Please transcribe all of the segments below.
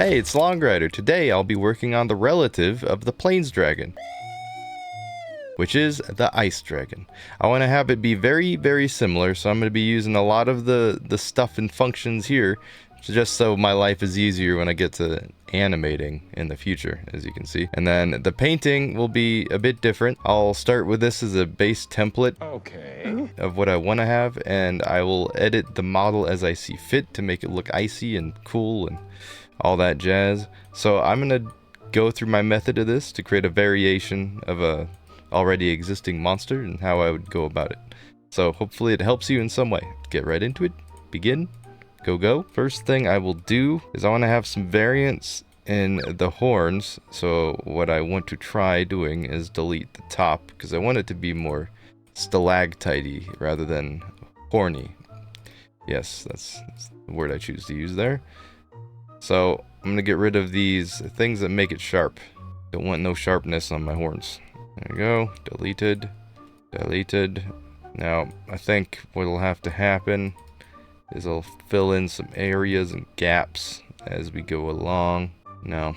Hey, it's Longridr. Today I'll be working on the relative of the Plains Dragon, which is the Ice Dragon. I want to have it be very, very similar, so I'm going to be using a lot of the stuff and functions here, just so my life is easier when I get to animating in the future, as you can see. And then the painting will be a bit different. I'll start with this as a base template of what I want to have, and I will edit the model as I see fit to make it look icy and cool and all that jazz. So I'm going to go through my method of this to create a variation of a already existing monster and how I would go about it. So hopefully it helps you in some way. Get right into it. Begin. Go. First thing I will do is I want to have some variance in the horns. So what I want to try doing is delete the top, because I want it to be more stalactite-y rather than horny. Yes, that's the word I choose to use there. So I'm going to get rid of these things that make it sharp. Don't want no sharpness on my horns. There we go. Deleted. Now, I think what'll have to happen is I'll fill in some areas and gaps as we go along. Now,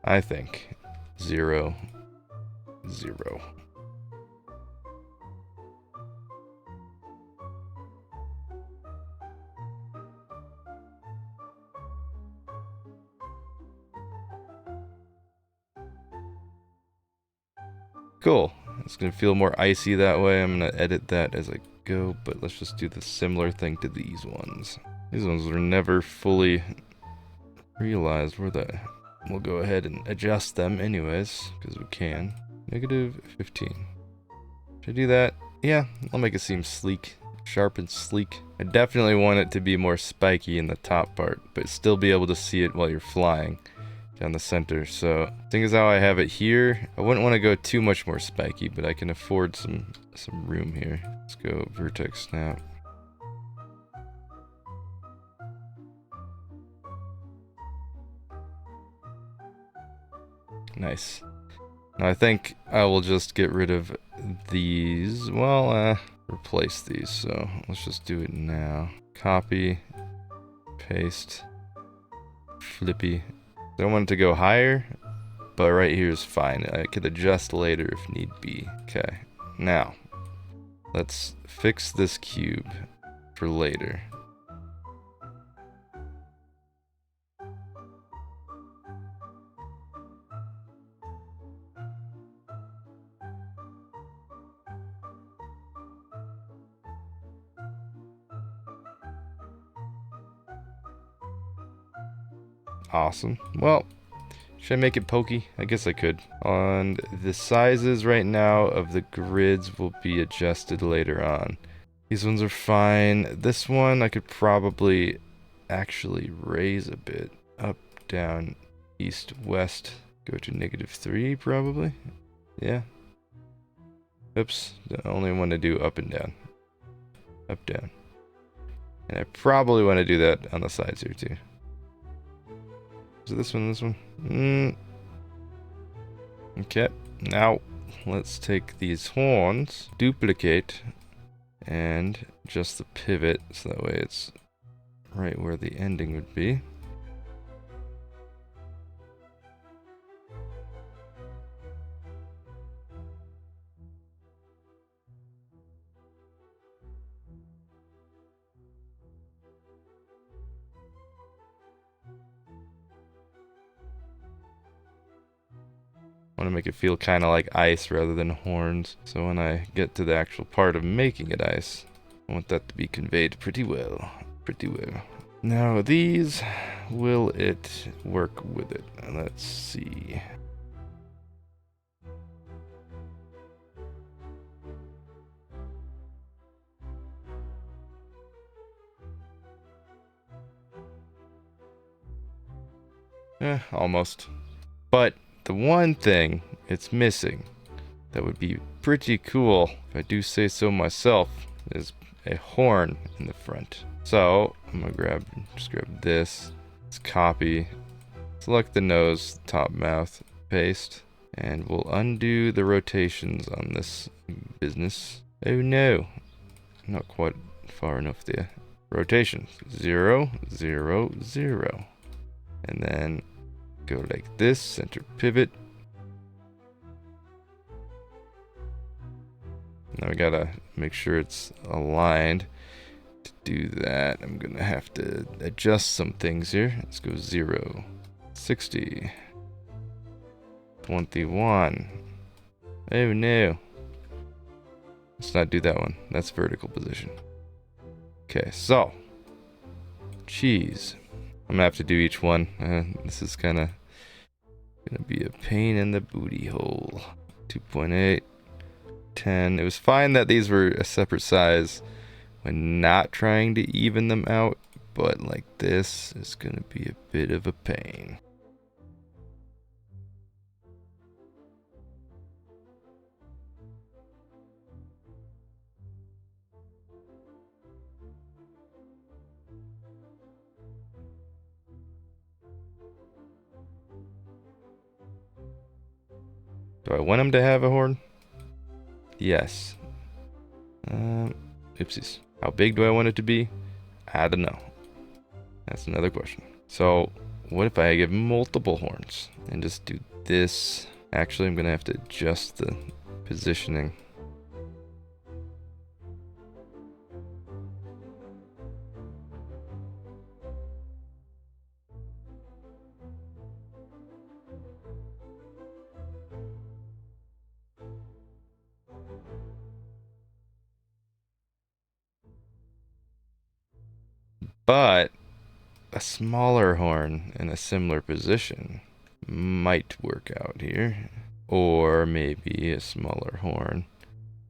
I think 0, 0. Cool. It's gonna feel more icy that way. I'm gonna edit that as I go, but let's just do the similar thing to these ones. These ones were never fully realized, were they? We'll go ahead and adjust them anyways, because we can. -15. Should I do that? Yeah, I'll make it seem sleek. Sharp and sleek. I definitely want it to be more spiky in the top part, but still be able to see it while you're flying down the center. So thing is, how I have it here, I wouldn't want to go too much more spiky, but I can afford some room here. Let's go vertex snap. Nice. Now I think I will just get rid of these. Well, replace these. So let's just do it now. Copy, paste, flippy. I want it to go higher, but right here is fine. I could adjust later if need be. Okay, now let's fix this cube for later. Awesome. Well, should I make it pokey? I guess I could. And the sizes right now of the grids will be adjusted later on. These ones are fine. This one I could probably actually raise a bit. Up, down, east, west. Go to -3 probably. Yeah. Oops. I only want to do up and down. Up, down. And I probably want to do that on the sides here too. Is it this one? Okay, now let's take these horns, duplicate, and adjust the pivot so that way it's right where the ending would be. I want to make it feel kind of like ice rather than horns. So when I get to the actual part of making it ice, I want that to be conveyed pretty well. Now these, will it work with it? Let's see. Almost. But the one thing it's missing that would be pretty cool, if I do say so myself, is a horn in the front. So I'm gonna just grab this. Let's copy, select the nose, top mouth, paste, and we'll undo the rotations on this business. Oh no, not quite far enough there. rotation 0, 0, 0. And then go like this, center pivot. Now we gotta make sure it's aligned. To do that, I'm gonna have to adjust some things here. Let's go 0, 60, 21. Oh no. Let's not do that one. That's vertical position. Okay, so cheese. I'm gonna have to do each one. This is kind of gonna be a pain in the booty hole. 2.8, 10. It was fine that these were a separate size when not trying to even them out, but like this is gonna be a bit of a pain. Do I want him to have a horn? Yes. Oopsies. How big do I want it to be? I don't know. That's another question. So, what if I give multiple horns and just do this? Actually, I'm gonna have to adjust the positioning. But a smaller horn in a similar position might work out here. Or maybe a smaller horn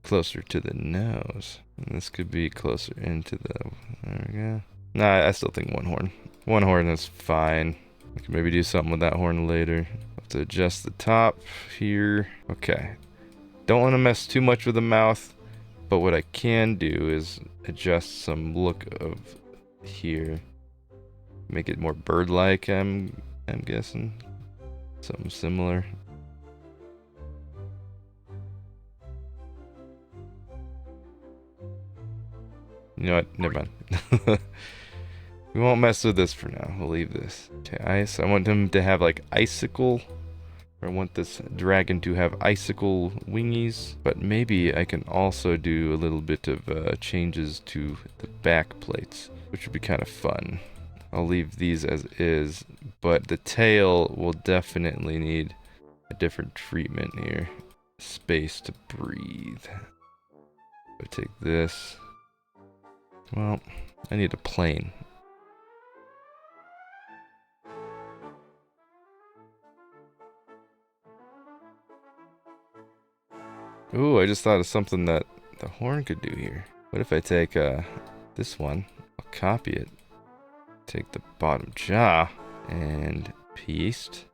closer to the nose. And this could be closer into the... There we go. Nah, I still think one horn. One horn is fine. I can maybe do something with that horn later. Have to adjust the top here. Okay. Don't want to mess too much with the mouth. But what I can do is adjust some look of here. Make it more bird-like, I'm guessing. Something similar. You know what? Never mind. We won't mess with this for now. We'll leave this. Okay, ice. I want him to have like icicle. Or I want this dragon to have icicle wingies. But maybe I can also do a little bit of changes to the back plates, which would be kind of fun. I'll leave these as is, but the tail will definitely need a different treatment here. Space to breathe. I take this. Well, I need a plane. Ooh, I just thought of something that the horn could do here. What if I take this one, I'll copy it, take the bottom jaw, and paste.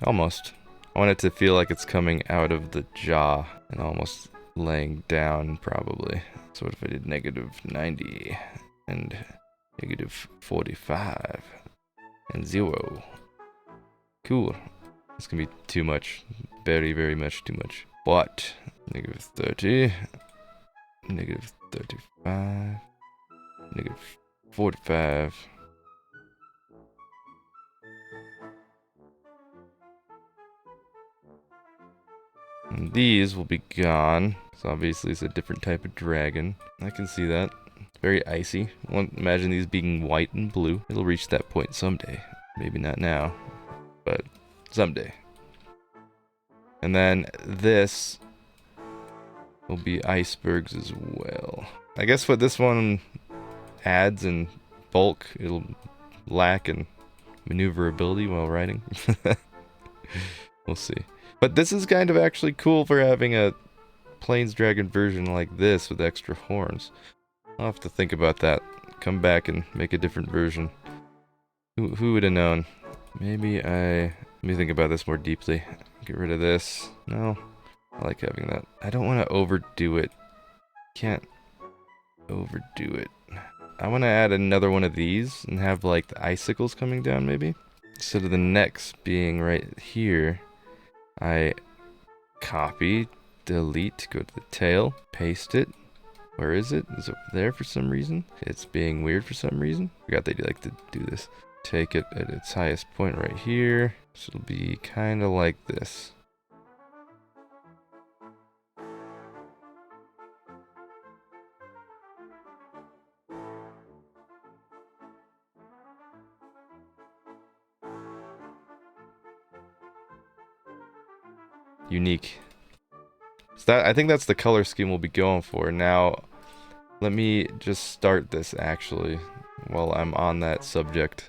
Almost. I want it to feel like it's coming out of the jaw and almost laying down, probably. So what if I did -90 and -45 and 0? Cool. It's gonna be too much. Very, very much too much. But -30, -35, -45. And these will be gone. So obviously it's a different type of dragon. I can see that. Very icy. Imagine these being white and blue. It'll reach that point someday. Maybe not now, but someday. And then this will be icebergs as well. I guess what this one adds in bulk, it'll lack in maneuverability while riding. We'll see. But this is kind of actually cool for having a Plains Dragon version like this with extra horns. I'll have to think about that. Come back and make a different version. Who would have known? Maybe let me think about this more deeply. Get rid of this. No, I like having that. I don't want to overdo it. Can't overdo it. I want to add another one of these and have like the icicles coming down maybe. Instead of the necks being right here, I copy, delete, go to the tail, paste it. Where is it? It's over there for some reason. It's being weird for some reason. Forgot they like to do this. Take it at its highest point right here. So it'll be kind of like this. Unique. So that, I think that's the color scheme we'll be going for. Now, let me just start this actually while I'm on that subject.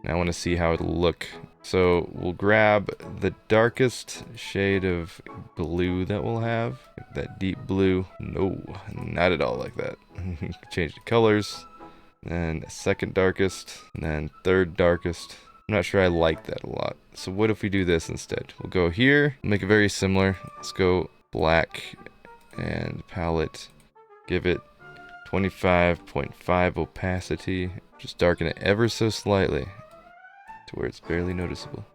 And I want to see how it'll look. So we'll grab the darkest shade of blue that we'll have. That deep blue. No, not at all like that. Change the colors. Then second darkest. And then third darkest. I'm not sure I like that a lot. So what if we do this instead? We'll go here, make it very similar. Let's go black and palette. Give it 25.5 opacity. Just darken it ever so slightly to where it's barely noticeable.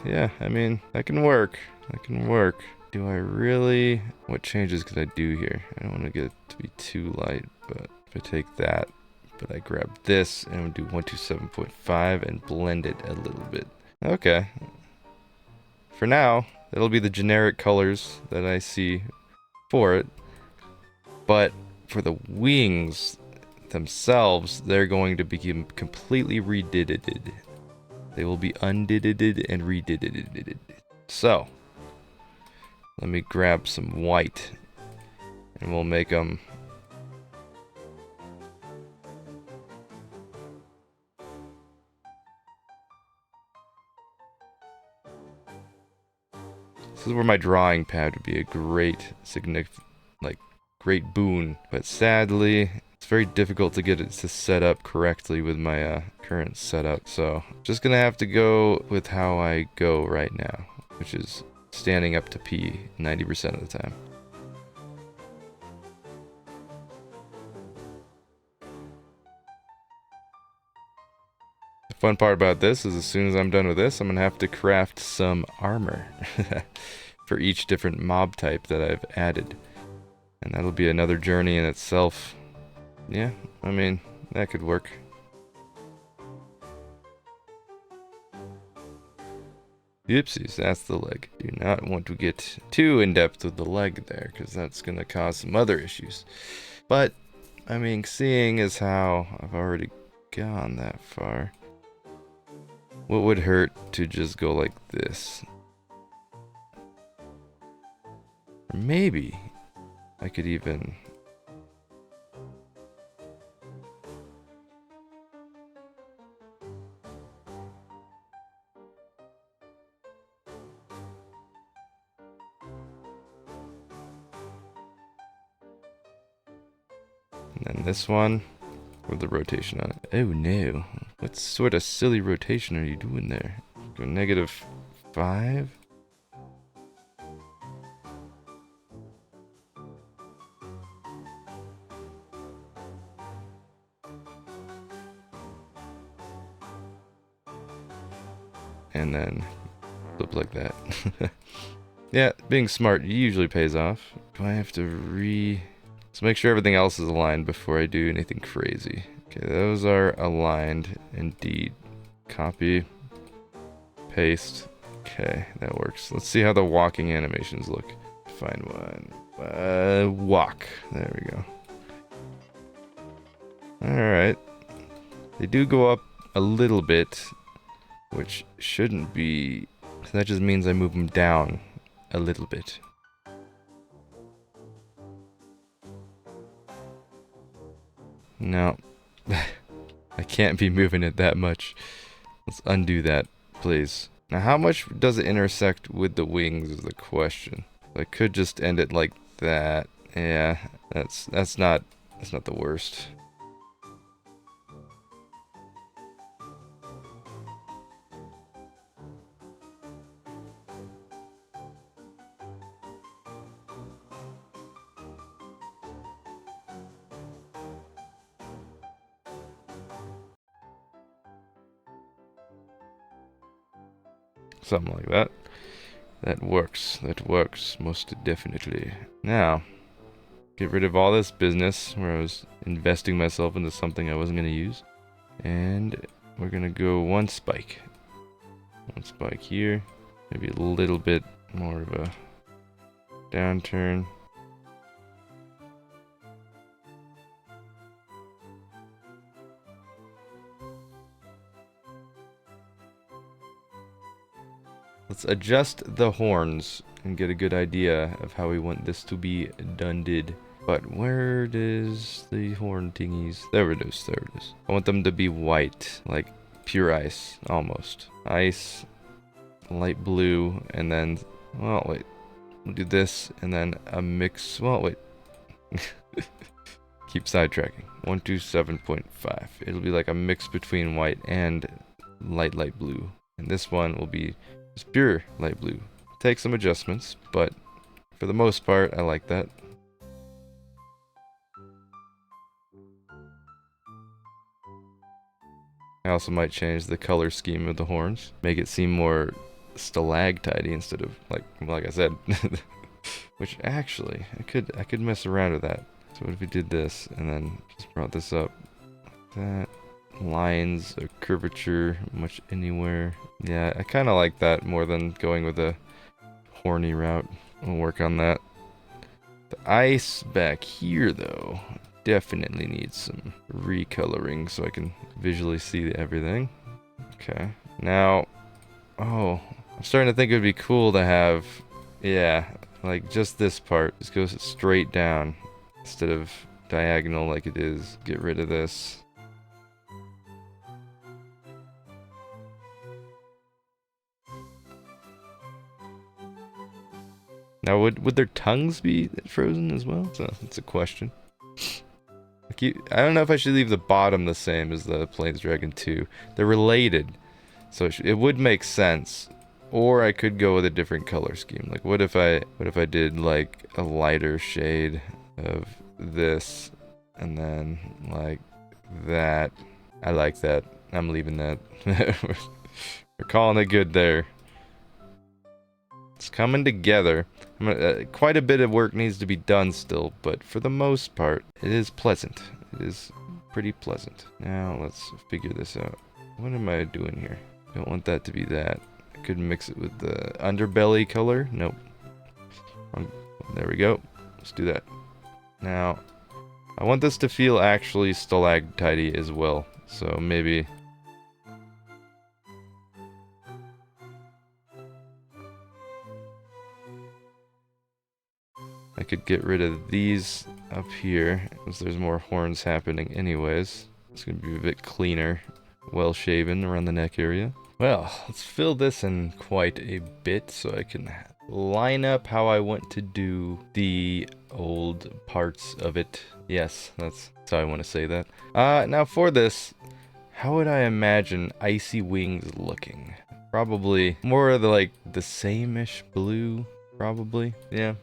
Yeah, I mean, that can work. That can work. Do I really... What changes could I do here? I don't want to get it to be too light, but if I take that, but I grab this and we'll do 127.5 and blend it a little bit. Okay. For now, it'll be the generic colors that I see for it. But for the wings themselves, they're going to be completely redidded. They will be undidded and redidded. So, let me grab some white and we'll make them this is where my drawing pad would be a great great boon, but sadly it's very difficult to get it to set up correctly with my current setup, so just gonna have to go with how I go right now, which is standing up to P 90% of the time. The fun part about this is as soon as I'm done with this, I'm gonna have to craft some armor for each different mob type that I've added. And that'll be another journey in itself. Yeah, I mean, that could work. Oopsies, that's the leg. Do not want to get too in-depth with the leg there, because that's going to cause some other issues. But, I mean, seeing as how I've already gone that far, what would hurt to just go like this? Or maybe I could even... And then this one with the rotation on it. Oh no. What sort of silly rotation are you doing there? Go -5? And then flip like that. Yeah, being smart usually pays off. Do I have to Let's make sure everything else is aligned before I do anything crazy. Okay, those are aligned indeed. Copy. Paste. Okay, that works. Let's see how the walking animations look. Find one. Walk. There we go. Alright. They do go up a little bit, which shouldn't be... So that just means I move them down a little bit. No, I can't be moving it that much. Let's undo that, please. Now, how much does it intersect with the wings is the question. I could just end it like that. Yeah, that's not the worst. Something like that. That works. That works most definitely. Now, get rid of all this business where I was investing myself into something I wasn't going to use. And we're going to go one spike. One spike here. Maybe a little bit more of a downturn. Let's adjust the horns and get a good idea of how we want this to be done did. But where is the horn thingies? There it is, there it is. I want them to be white, like pure ice, almost. Ice, light blue, and then, well, wait. We'll do this, and then a mix, well, wait. Keep sidetracking. 127.5. It'll be like a mix between white and light blue. And this one will be just pure light blue. Take some adjustments, but for the most part, I like that. I also might change the color scheme of the horns. Make it seem more stalactitey instead of like I said. Which actually, I could mess around with that. So what if we did this and then just brought this up? That lines or curvature much anywhere. Yeah, I kind of like that more than going with a horny route. We'll work on that. The ice back here though definitely needs some recoloring so I can visually see everything. Okay, now, oh, I'm starting to think it would be cool to have, yeah, like just this part just goes straight down instead of diagonal like it is. Get rid of this. Now, would their tongues be frozen as well? So it's a question. I don't know if I should leave the bottom the same as the Plains Dragon 2. They're related, so it would make sense. Or I could go with a different color scheme. Like, what if I did like a lighter shade of this, and then like that? I like that. I'm leaving that. We're calling it good there. It's coming together. Quite a bit of work needs to be done still, but for the most part, it is pleasant. It is pretty pleasant. Now let's figure this out. What am I doing here? Don't want that to be that. I could mix it with the underbelly color. Nope. There we go. Let's do that. Now, I want this to feel actually stalactitey as well. So maybe... I could get rid of these up here, because there's more horns happening anyways. It's going to be a bit cleaner, well shaven around the neck area. Well, let's fill this in quite a bit so I can line up how I want to do the old parts of it. Yes, that's how I want to say that. Now for this, how would I imagine Icy Wings looking? Probably more of the same-ish blue, probably. Yeah.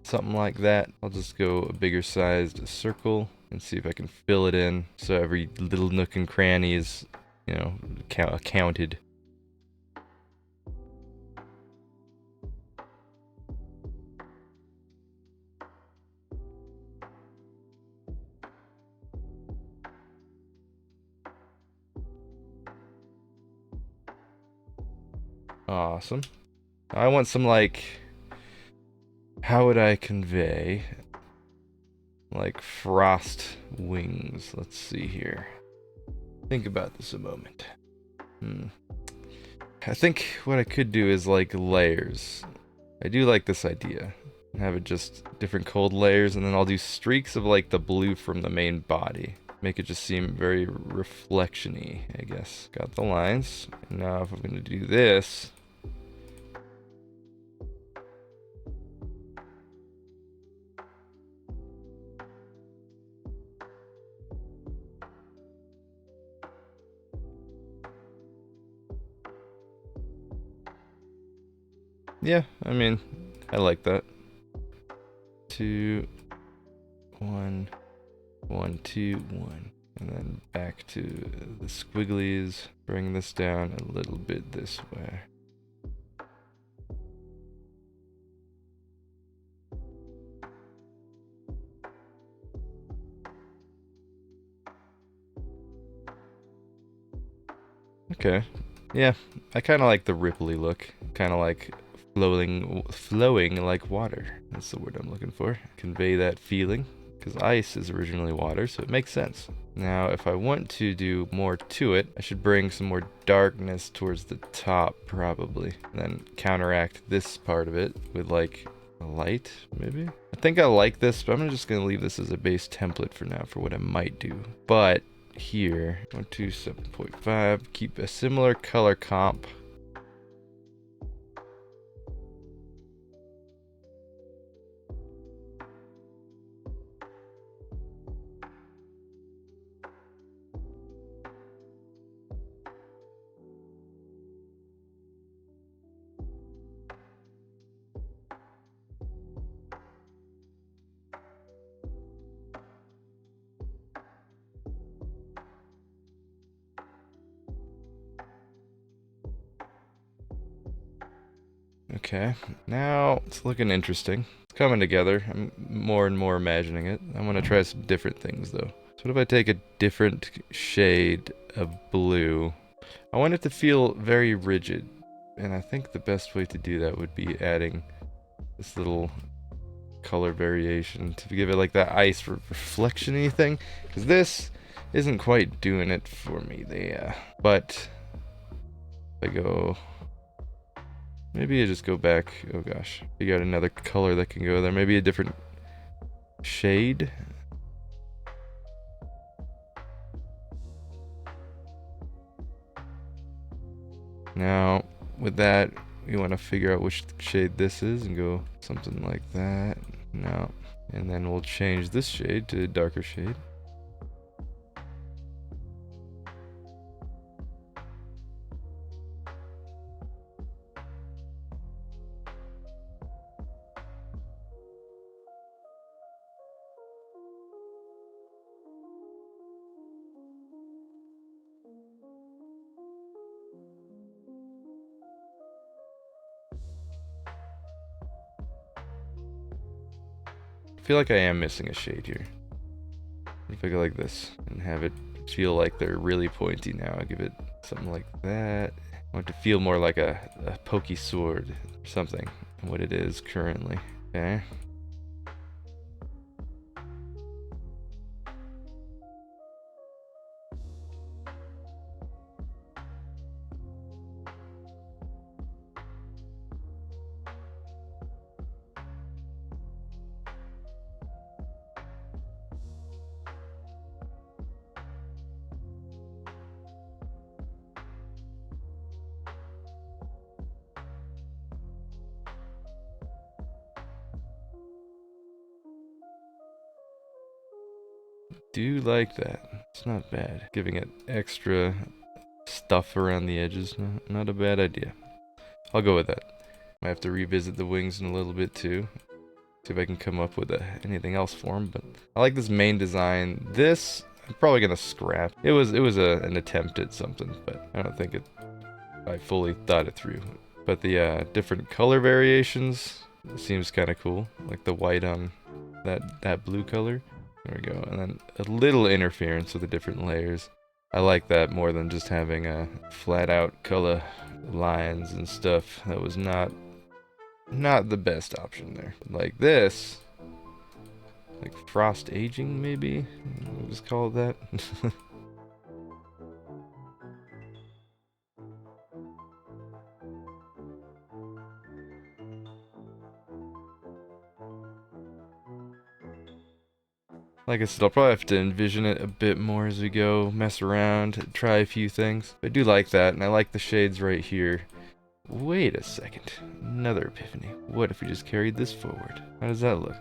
Something like that. I'll just go a bigger sized circle and see if I can fill it in so every little nook and cranny is, you know, counted. Awesome. I want some how would I convey like frost wings? Let's see here. Think about this a moment. I think what I could do is like layers. I do like this idea. Have it just different cold layers, and then I'll do streaks of like the blue from the main body. Make it just seem very reflection-y, I guess. Got the lines. And now if I'm gonna do this, yeah, I mean, I like that. 2, 1, 1, 2, 1. And then back to the squigglies. Bring this down a little bit this way. Okay. Yeah, I kind of like the ripply look. Kind of like flowing like water. That's the word I'm looking for. Convey that feeling. Because ice is originally water, so it makes sense. Now, if I want to do more to it, I should bring some more darkness towards the top, probably. And then counteract this part of it with, like, a light, maybe? I think I like this, but I'm just going to leave this as a base template for now for what I might do. But here, 127.5, keep a similar color comp. Okay, now it's looking interesting. It's coming together. I'm more and more imagining it. I want to try some different things though. So what if I take a different shade of blue? I want it to feel very rigid. And I think the best way to do that would be adding this little color variation to give it like that ice reflection-y thing. Because this isn't quite doing it for me. But if I go... Maybe I just go back. Oh gosh. You got another color that can go there. Maybe a different shade. Now, with that, we want to figure out which shade this is and go something like that. No. And then we'll change this shade to a darker shade. I feel like I am missing a shade here. If I go like this and have it feel like they're really pointy now, I give it something like that. I want it to feel more like a pokey sword or something than what it is currently. Okay. Do like that. It's not bad. Giving it extra stuff around the edges, not a bad idea. I'll go with that. Might have to revisit the wings in a little bit too. See if I can come up with anything else for them. But I like this main design. This I'm probably gonna scrap. It was an attempt at something, but I don't think I fully thought it through. But the different color variations seems kind of cool. Like the white on that blue color. There we go. And then a little interference with the different layers. I like that more than just having a flat out color lines and stuff. That was not the best option there. Like this, like frost aging maybe? We'll just call it that. Like I said, I'll probably have to envision it a bit more as we go, mess around, try a few things. But I do like that, and I like the shades right here. Wait a second. Another epiphany. What if we just carried this forward? How does that look?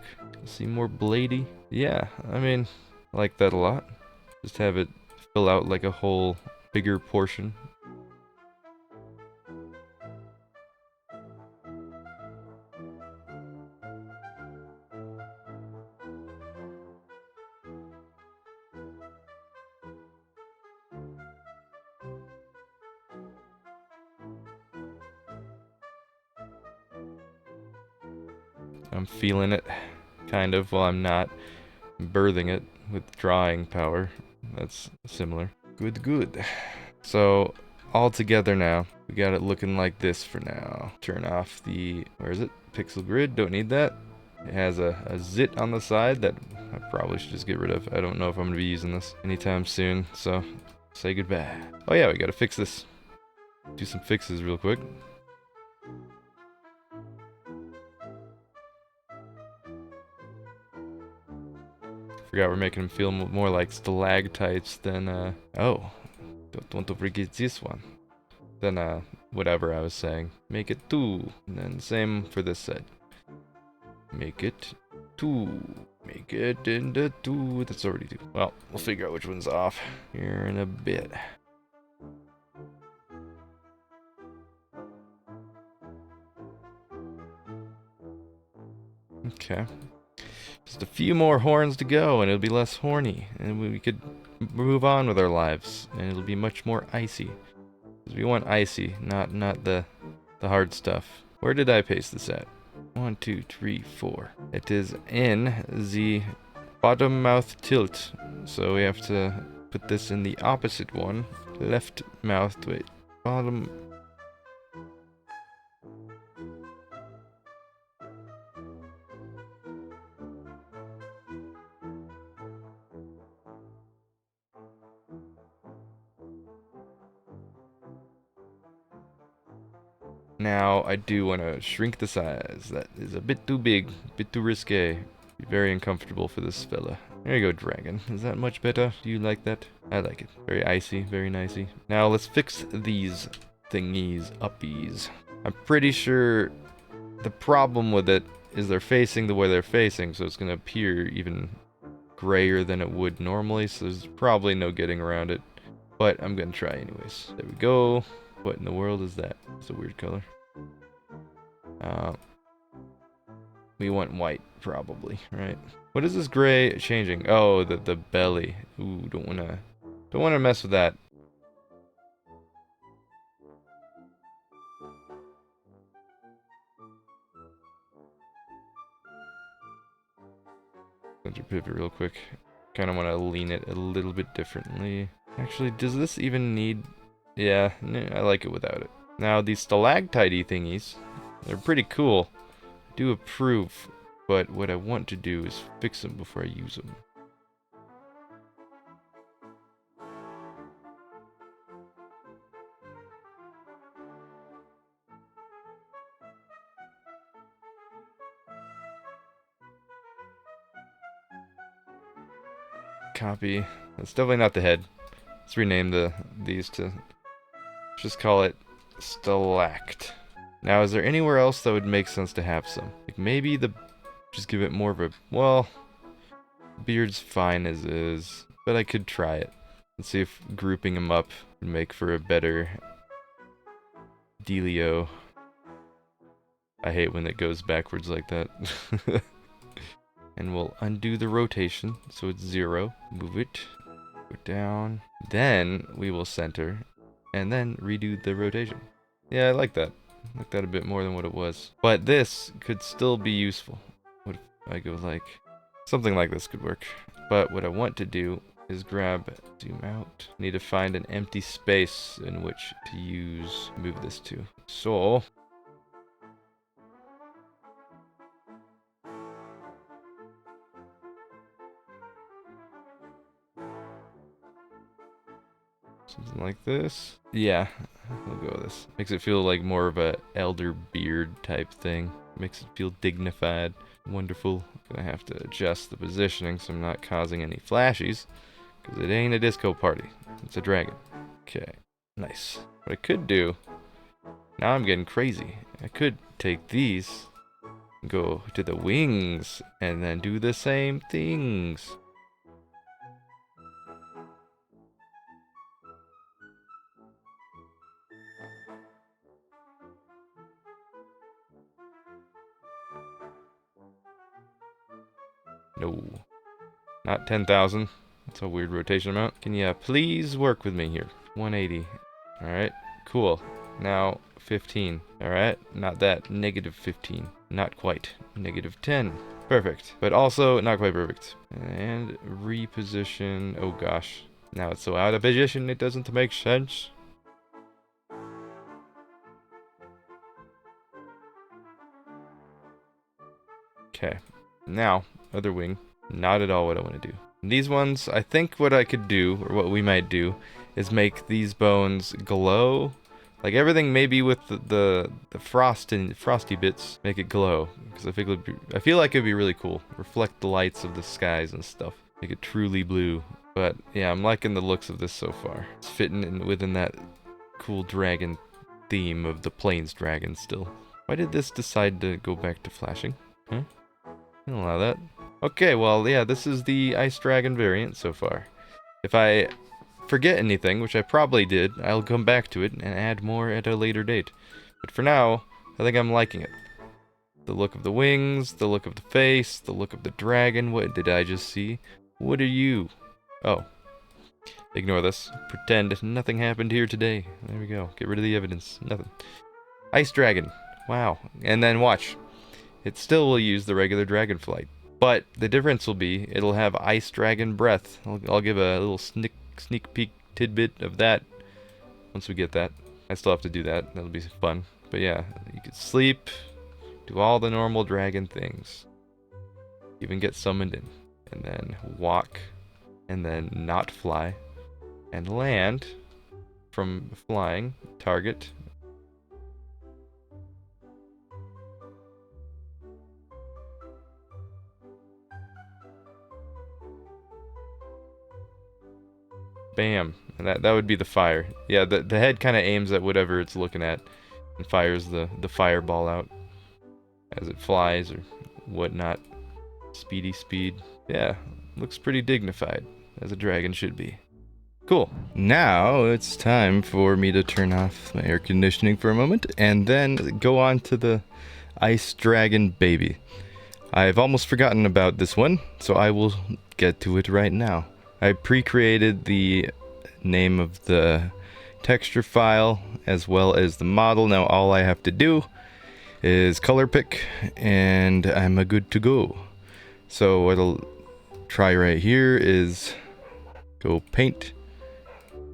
See more bladey? Yeah, I mean, I like that a lot. Just have it fill out like a whole bigger portion. I'm feeling it, kind of, while I'm not birthing it with drawing power. That's similar. Good, good. So all together now. We got it looking like this for now. Turn off the, where is it? Pixel grid, don't need that. It has a zit on the side that I probably should just get rid of. I don't know if I'm gonna be using this anytime soon, so say goodbye. Oh yeah, we gotta fix this. Do some fixes real quick. Forgot we're making them feel more like stalactites than, oh, don't want to forget this one. Then, whatever I was saying. Make it 2. And then same for this side. Make it 2. Make it into 2. That's already 2. Well, we'll figure out which one's off here in a bit. Okay. Just a few more horns to go and it'll be less horny. And we could move on with our lives. And it'll be much more icy. Because we want icy, not the hard stuff. Where did I paste this at? 1, 2, 3, 4. It is in the bottom mouth tilt. So we have to put this in the opposite one. Left mouth, wait, bottom. Now, I do want to shrink the size. That is a bit too big, a bit too risque. Very uncomfortable for this fella. There you go, dragon. Is that much better? Do you like that? I like it. Very icy, very nicey. Now, let's fix these thingies, uppies. I'm pretty sure the problem with it is they're facing the way they're facing, so it's going to appear even grayer than it would normally, so there's probably no getting around it. But I'm going to try anyways. There we go. What in the world is that? It's a weird color. We want white, probably, right? What is this gray changing? Oh, the belly. Ooh, don't wanna mess with that. Center pivot real quick. Kind of want to lean it a little bit differently. Actually, does this even need? Yeah, I like it without it. Now these stalactite thingies, they're pretty cool. I do approve, but what I want to do is fix them before I use them. Copy. That's definitely not the head. Let's rename these to just call it stalact. Now, is there anywhere else that would make sense to have some? Like maybe just give it more of a, well, beard's fine as is, but I could try it and see if grouping them up would make for a better dealio. I hate when it goes backwards like that. And we'll undo the rotation, so it's 0. Move it, go down. Then we will center, and then redo the rotation. Yeah, I like that. I like that a bit more than what it was. But this could still be useful. What if I go like, something like this could work. But what I want to do is grab, zoom out. Need to find an empty space in which to move this to. So, something like this. Yeah, we'll go with this. Makes it feel like more of a elder beard type thing. Makes it feel dignified. Wonderful. Gonna have to adjust the positioning so I'm not causing any flashies. Because it ain't a disco party. It's a dragon. Okay, nice. What I could do, now I'm getting crazy. I could take these, go to the wings, and then do the same things. No, not 10,000. That's a weird rotation amount. Can you please work with me here? 180. Alright, cool. Now 15. Alright, not that. Negative 15. Not quite. Negative 10. Perfect. But also not quite perfect. And reposition. Oh gosh. Now it's so out of position it doesn't make sense. Okay, now, other wing. Not at all what I want to do. These ones, I think what I could do, or what we might do, is make these bones glow. Like everything maybe with the frosty bits, make it glow. Because I feel like it'd be really cool. Reflect the lights of the skies and stuff. Make it truly blue. But yeah, I'm liking the looks of this so far. It's fitting in within that cool dragon theme of the plains dragon still. Why did this decide to go back to flashing? Huh? I don't allow that. Okay, well, yeah, this is the Ice Dragon variant so far. If I forget anything, which I probably did, I'll come back to it and add more at a later date. But for now, I think I'm liking it. The look of the wings, the look of the face, the look of the dragon. What did I just see? What are you? Oh. Ignore this. Pretend nothing happened here today. There we go. Get rid of the evidence. Nothing. Ice Dragon. Wow. And then watch. It still will use the regular dragon flight. But the difference will be, it'll have Ice Dragon breath. I'll give a little sneak peek tidbit of that once we get that. I still have to do that. That'll be fun. But yeah, you can sleep, do all the normal dragon things. Even get summoned in. And then walk. And then not fly. And land from flying. Target. Bam. And that would be the fire. Yeah, the head kind of aims at whatever it's looking at and fires the fireball out as it flies or whatnot. Speedy speed. Yeah, looks pretty dignified, as a dragon should be. Cool. Now it's time for me to turn off my air conditioning for a moment and then go on to the Ice Dragon baby. I've almost forgotten about this one, so I will get to it right now. I pre-created the name of the texture file as well as the model. Now all I have to do is color pick and I'm good to go. So what I'll try right here is go paint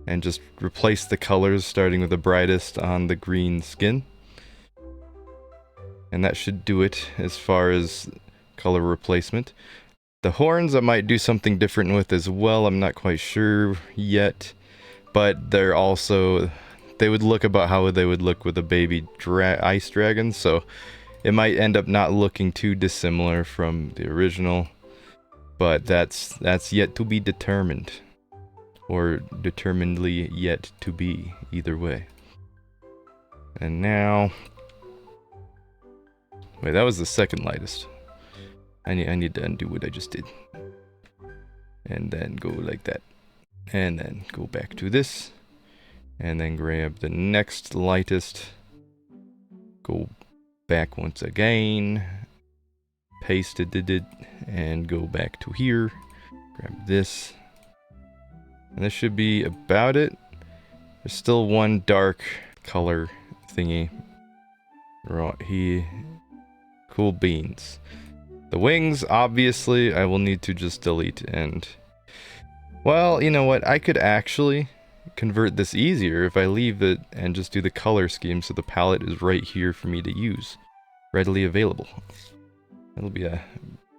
and just replace the colors starting with the brightest on the green skin. And that should do it as far as color replacement. The horns I might do something different with as well. I'm not quite sure yet, but they're also, they would look about how they would look with a baby ice dragon, so it might end up not looking too dissimilar from the original, but that's yet to be determined, or determinedly yet to be, either way. And now, wait, that was the second lightest. I need to undo what I just did. And then go like that. And then go back to this. And then grab the next lightest. Go back once again. Pasted it. And go back to here. Grab this. And this should be about it. There's still one dark color thingy. Right here. Cool beans. The wings, obviously, I will need to just delete and... Well, you know what? I could actually convert this easier if I leave it and just do the color scheme so the palette is right here for me to use. Readily available. That'll be a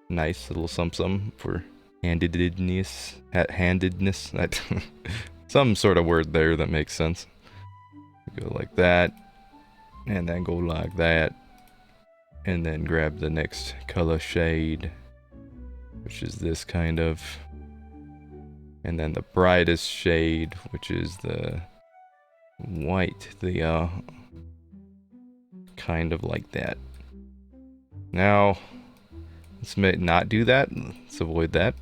nice little sum for handedness. That some sort of word there that makes sense. Go like that. And then go like that. And then grab the next color shade, which is this kind of. And then the brightest shade, which is the white, the kind of like that. Now, let's not do that. Let's avoid that.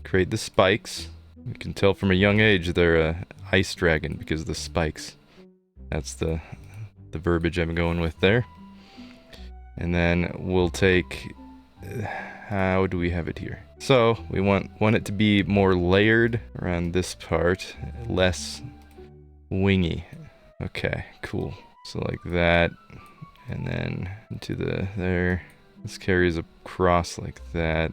Create the spikes. You can tell from a young age they're a ice dragon because of the spikes. That's the verbiage I'm going with there. And then we'll take, how do we have it here? So we want it to be more layered around this part, less wingy. Okay, cool. So like that, and then into there. This carries across like that.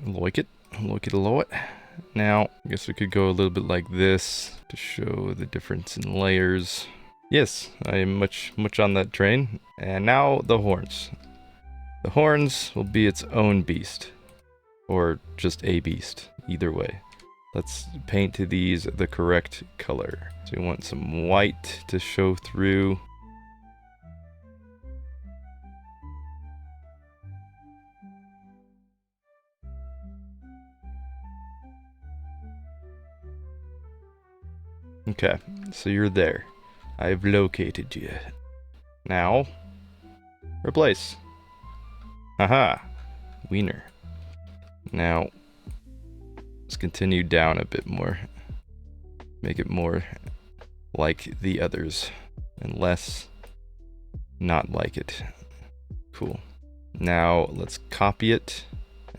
Like it. Like it a lot. Now, I guess we could go a little bit like this to show the difference in layers. Yes, I am much on that train. And now the horns. The horns will be its own beast. Or just a beast. Either way. Let's paint these the correct color. So we want some white to show through. Okay, so you're there. I've located you. Now, replace. Haha, wiener. Now, let's continue down a bit more. Make it more like the others, and less not like it. Cool. Now, let's copy it,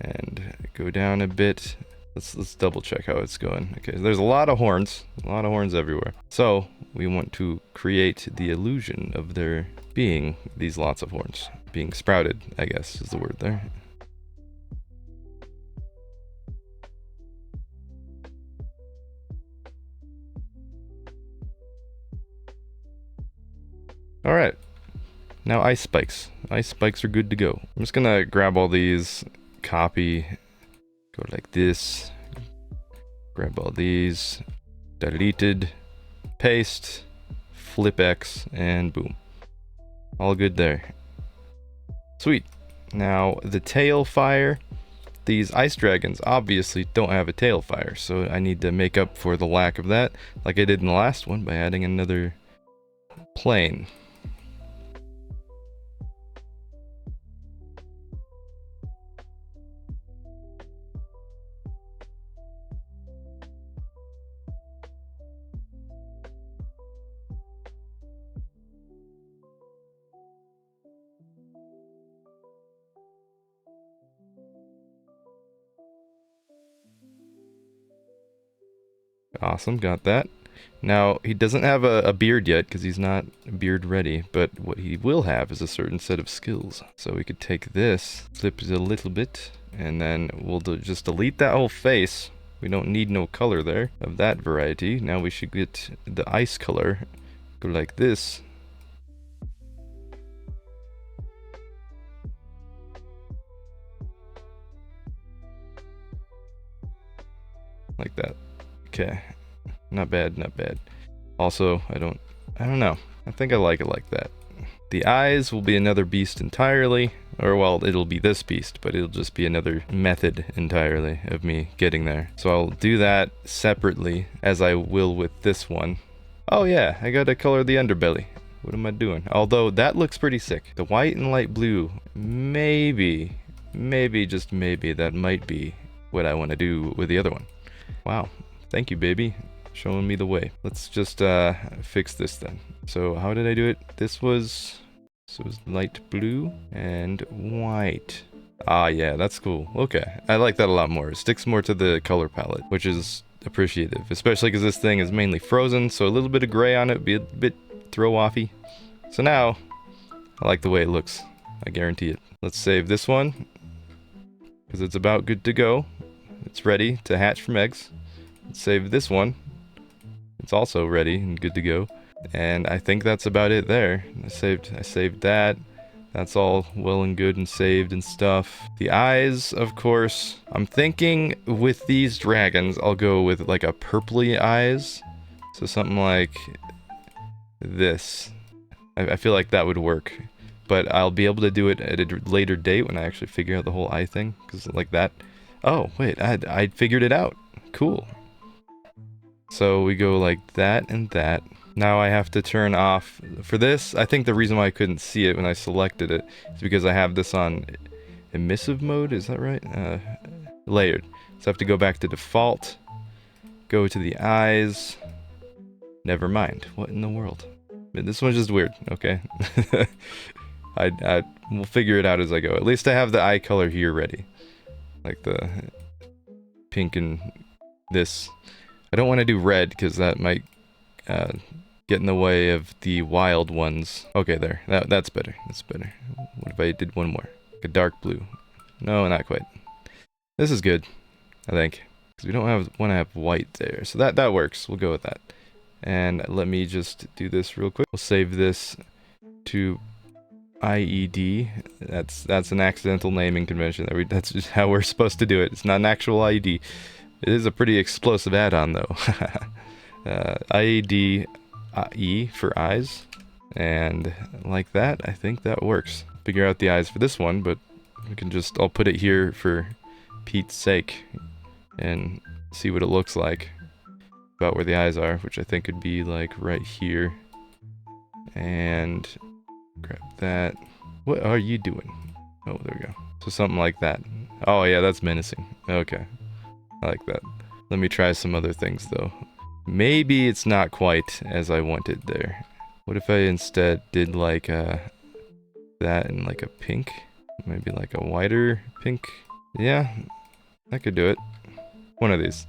and go down a bit. Let's double check how it's going. Okay, there's a lot of horns everywhere. So we want to create the illusion of there being these lots of horns. Being sprouted, I guess is the word there. All right, now ice spikes. Ice spikes are good to go. I'm just gonna grab all these, copy, go like this, grab all these, deleted, paste, flip X, and boom. All good there. Sweet. Now the tail fire. These ice dragons obviously don't have a tail fire, so I need to make up for the lack of that, like I did in the last one by adding another plane. Awesome, got that. Now, he doesn't have a beard yet because he's not beard ready, but what he will have is a certain set of skills. So we could take this, flip it a little bit, and then we'll just delete that whole face. We don't need no color there of that variety. Now we should get the ice color, go like this. Like that. Okay, not bad, not bad. Also, I don't know. I think I like it like that. The eyes will be another beast entirely, or well, it'll be this beast, but it'll just be another method entirely of me getting there. So I'll do that separately, as I will with this one. Oh yeah, I gotta color the underbelly. What am I doing? Although that looks pretty sick. The white and light blue, maybe, just maybe, that might be what I want to do with the other one. Wow. Thank you, baby. Showing me the way. Let's just fix this then. So how did I do it? This was light blue and white. Ah, yeah, that's cool. Okay, I like that a lot more. It sticks more to the color palette, which is appreciative, especially because this thing is mainly frozen, so a little bit of gray on it would be a bit throw-offy. So now, I like the way it looks. I guarantee it. Let's save this one, because it's about good to go. It's ready to hatch from eggs. Let's save this one. It's also ready and good to go. And I think that's about it there. I saved that. That's all well and good and saved and stuff. The eyes, of course. I'm thinking with these dragons, I'll go with like a purpley eyes. So something like this. I feel like that would work. But I'll be able to do it at a later date when I actually figure out the whole eye thing. Because like that. Oh, wait, I figured it out. Cool. So we go like that and that. Now I have to turn off, for this, I think the reason why I couldn't see it when I selected it is because I have this on emissive mode, is that right? Layered. So I have to go back to default, go to the eyes, never mind. What in the world? This one's just weird, okay? We'll figure it out as I go. At least I have the eye color here ready. Like the pink and this. I don't want to do red because that might get in the way of the wild ones. Okay, there. That's better. That's better. What if I did one more? Like a dark blue. No, not quite. This is good, I think, because we don't want to have white there. So that works. We'll go with that. And let me just do this real quick. We'll save this to IED. That's an accidental naming convention. That's just how we're supposed to do it. It's not an actual IED. It is a pretty explosive add-on though. IED E for eyes, and like that, I think that works. Figure out the eyes for this one, but we can just, I'll put it here for Pete's sake and see what it looks like about where the eyes are, which I think would be like right here. And grab that. What are you doing? Oh, there we go. So something like that. Oh yeah, that's menacing. Okay, I like that. Let me try some other things though. Maybe it's not quite as I wanted there. What if I instead did like that in like a pink? Maybe like a whiter pink? Yeah, I could do it. One of these.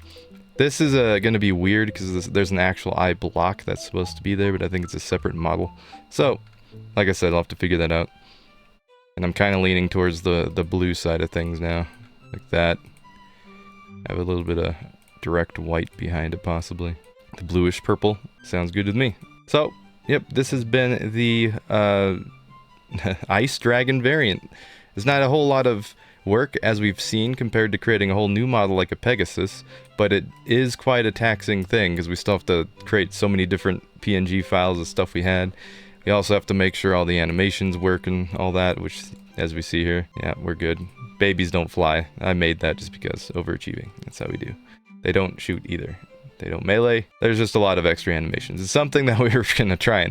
This is gonna be weird because there's an actual eye block that's supposed to be there, but I think it's a separate model. So, like I said, I'll have to figure that out. And I'm kind of leaning towards the blue side of things now. Like that. I have a little bit of direct white behind it, possibly. The bluish purple. Sounds good with me. So, yep, this has been the Ice Dragon variant. There's not a whole lot of work, as we've seen, compared to creating a whole new model like a Pegasus, but it is quite a taxing thing, because we still have to create so many different PNG files of stuff we had. We also have to make sure all the animations work and all that, which, as we see here, yeah, we're good. Babies don't fly. I made that just because. Overachieving. That's how we do. They don't shoot either. They don't melee. There's just a lot of extra animations. It's something that we were going to try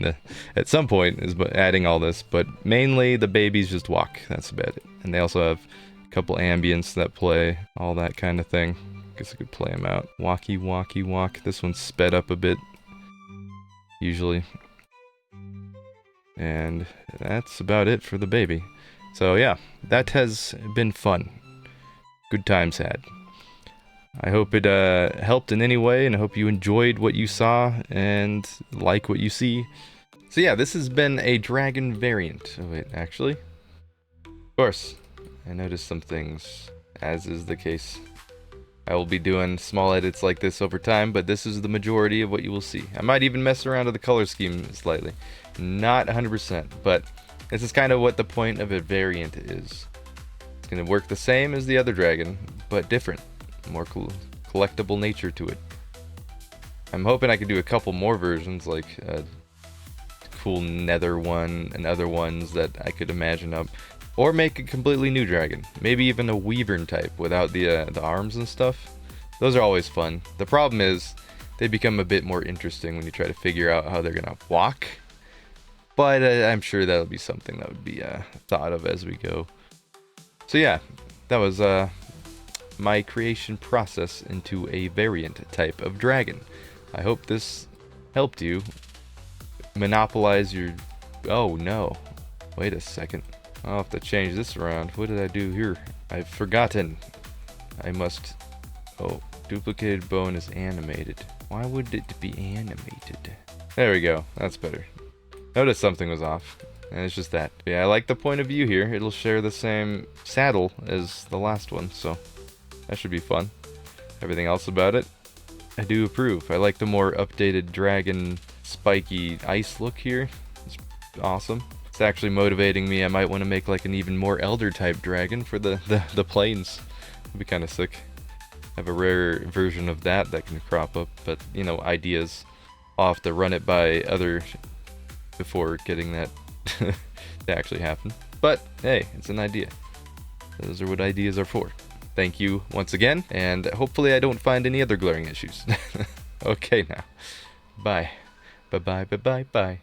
at some point, is adding all this, but mainly the babies just walk. That's about it. And they also have a couple ambients that play, all that kind of thing. Guess I could play them out. Walkie, walkie, walk. This one's sped up a bit, usually. And that's about it for the baby. So yeah, that has been fun. Good times had. I hope it helped in any way, and I hope you enjoyed what you saw and like what you see. So yeah, this has been a dragon variant. Oh wait, actually, of course, I noticed some things, as is the case. I will be doing small edits like this over time, but this is the majority of what you will see. I might even mess around with the color scheme slightly. Not 100%, but this is kind of what the point of a variant is. It's going to work the same as the other dragon, but different. More cool, collectible nature to it. I'm hoping I can do a couple more versions, like a cool nether one and other ones that I could imagine up. Or make a completely new dragon. Maybe even a wyvern type without the arms and stuff. Those are always fun. The problem is they become a bit more interesting when you try to figure out how they're gonna walk. But I'm sure that'll be something that would be thought of as we go. So yeah, that was my creation process into a variant type of dragon. I hope this helped you monopolize your... Oh no, wait a second. I'll have to change this around. What did I do here? I've forgotten. I must... Oh, duplicated bone is animated. Why would it be animated? There we go, that's better. Noticed something was off, and it's just that. Yeah, I like the point of view here. It'll share the same saddle as the last one, so that should be fun. Everything else about it, I do approve. I like the more updated dragon spiky ice look here. It's awesome. It's actually motivating me. I might want to make like an even more elder type dragon for the plains. It'd be kind of sick. I have a rare version of that can crop up, but you know, ideas. I'll have to run it by other before getting that to actually happen. But hey, it's an idea. Those are what ideas are for. Thank you once again, and hopefully I don't find any other glaring issues. Okay now. Bye. Bye-bye, bye-bye, bye.